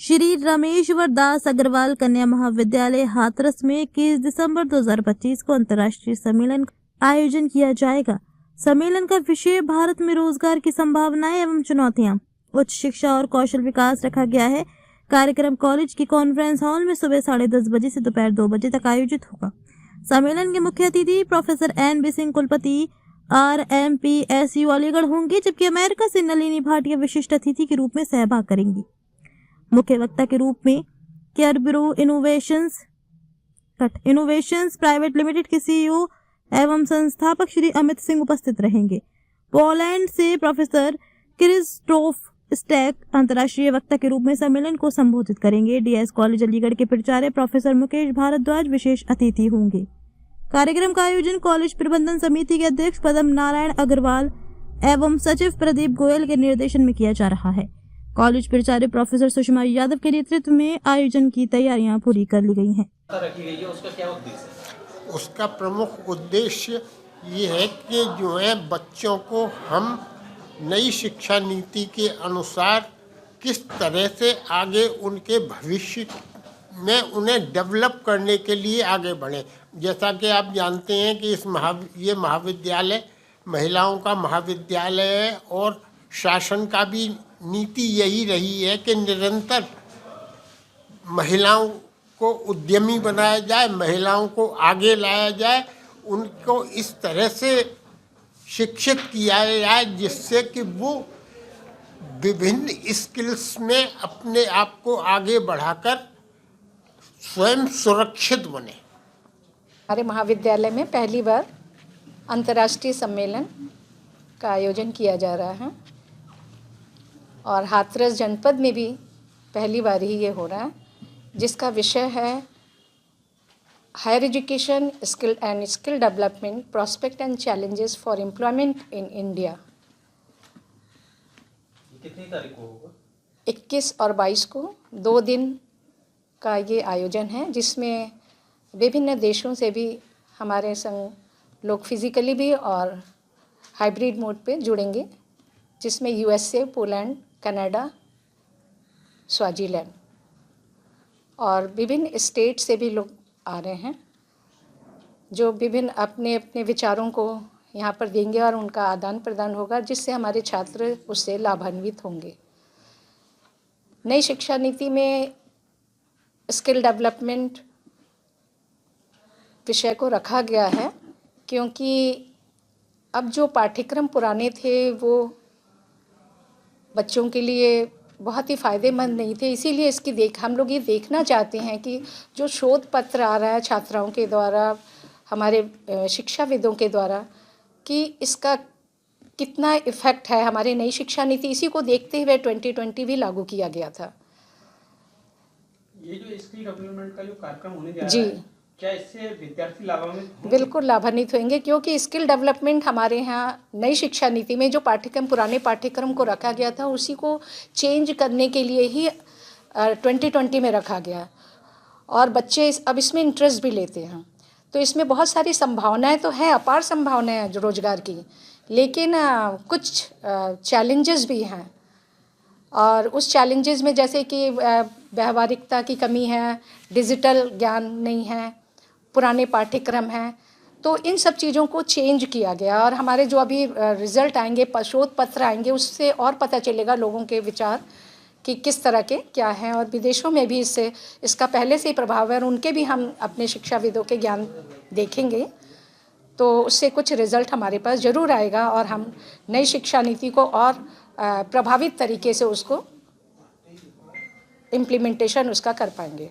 श्री रमेश्वर दास अग्रवाल कन्या महाविद्यालय हाथरस में 21 दिसंबर 2025 को अंतर्राष्ट्रीय सम्मेलन का आयोजन किया जाएगा। सम्मेलन का विषय भारत में रोजगार की संभावनाएं एवं चुनौतियां, उच्च शिक्षा और कौशल विकास रखा गया है। कार्यक्रम कॉलेज की कॉन्फ्रेंस हॉल में सुबह 10:30 बजे से दोपहर 2 बजे तक आयोजित होगा। सम्मेलन के मुख्य अतिथि प्रोफेसर NB सिंह कुलपति RMPSU अलीगढ़ होंगे, जबकि अमेरिका से नलिनी भाटिया विशिष्ट अतिथि के रूप में सहभाग करेंगी। मुख्य वक्ता के रूप में care bureau innovations private limited के CEO एवं संस्थापक श्री अमित सिंह उपस्थित रहेंगे। पोलैंड से प्रोफेसर क्रिस्टोफ स्टैक अंतर्राष्ट्रीय वक्ता के रूप में सम्मेलन को संबोधित करेंगे। DS कॉलेज अलीगढ़ के प्राचार्य प्रोफेसर मुकेश भारद्वाज विशेष अतिथि होंगे। कार्यक्रम का आयोजन कॉलेज प्रबंधन समिति के अध्यक्ष पद्म नारायण अग्रवाल एवं सचिव प्रदीप गोयल के निर्देशन में किया जा रहा है। कॉलेज प्राचार्य प्रोफेसर सुषमा यादव के नेतृत्व में आयोजन की तैयारियां पूरी कर ली गई हैं। उसका प्रमुख उद्देश्य ये है कि जो है बच्चों को हम नई शिक्षा नीति के अनुसार किस तरह से आगे उनके भविष्य में उन्हें डेवलप करने के लिए आगे बढ़े। जैसा कि आप जानते हैं कि ये महाविद्यालय महिलाओं का महाविद्यालय है और शासन का भी नीति यही रही है कि निरंतर महिलाओं को उद्यमी बनाया जाए, महिलाओं को आगे लाया जाए, उनको इस तरह से शिक्षित किया जाए जिससे कि वो विभिन्न स्किल्स में अपने आप को आगे बढ़ाकर स्वयं सुरक्षित बने। हमारे महाविद्यालय में पहली बार अंतर्राष्ट्रीय सम्मेलन का आयोजन किया जा रहा है और हाथरस जनपद में भी पहली बार ही ये हो रहा है, जिसका विषय है higher education skill development prospect and challenges for employment in India. कितनी तारीख को होगा? 21 और 22 को 2 दिन का ये आयोजन है, जिसमें विभिन्न देशों से भी हमारे संग लोग फिजिकली भी और हाइब्रिड मोड पे जुड़ेंगे, जिसमें USA, पोलैंड, कनाडा, स्वाजीलैंड और विभिन्न स्टेट से भी लोग आ रहे हैं, जो विभिन्न अपने अपने विचारों को यहाँ पर देंगे और उनका आदान प्रदान होगा, जिससे हमारे छात्र उससे लाभान्वित होंगे। नई शिक्षा नीति में स्किल डेवलपमेंट विषय को रखा गया है, क्योंकि अब जो पाठ्यक्रम पुराने थे वो बच्चों के लिए बहुत ही फ़ायदेमंद नहीं थे। इसीलिए इसकी हम लोग ये देखना चाहते हैं कि जो शोध पत्र आ रहा है छात्राओं के द्वारा, हमारे शिक्षाविदों के द्वारा, कि इसका कितना इफ़ेक्ट है। हमारी नई शिक्षा नीति इसी को देखते हुए 2020 भी लागू किया गया था। ये जो स्किल डेवलपमेंट का जो कार्यक्रम होने जा रहा जी, है, क्या इससे विद्यार्थी लाभान्वित होंगे? बिल्कुल लाभान्वित होंगे, क्योंकि स्किल डेवलपमेंट हमारे यहाँ नई शिक्षा नीति में जो पाठ्यक्रम पुराने पाठ्यक्रम को रखा गया था उसी को चेंज करने के लिए ही 2020 में रखा गया और बच्चे अब इसमें इंटरेस्ट भी लेते हैं। तो इसमें बहुत सारी संभावनाएं तो हैं, अपार संभावनाएं हैं रोजगार की, लेकिन कुछ चैलेंजेस भी हैं और उस चैलेंजेस में जैसे कि व्यावहारिकता की कमी है, डिजिटल ज्ञान नहीं है, पुराने पाठ्यक्रम हैं। तो इन सब चीज़ों को चेंज किया गया और हमारे जो अभी रिज़ल्ट आएंगे, शोध पत्र आएंगे, उससे और पता चलेगा लोगों के विचार कि किस तरह के क्या हैं। और विदेशों में भी इसका पहले से ही प्रभाव है और उनके भी हम अपने शिक्षाविदों के ज्ञान देखेंगे, तो उससे कुछ रिज़ल्ट हमारे पास ज़रूर आएगा और हम नई शिक्षा नीति को और प्रभावित तरीके से उसको इम्प्लीमेंटेशन उसका कर पाएंगे।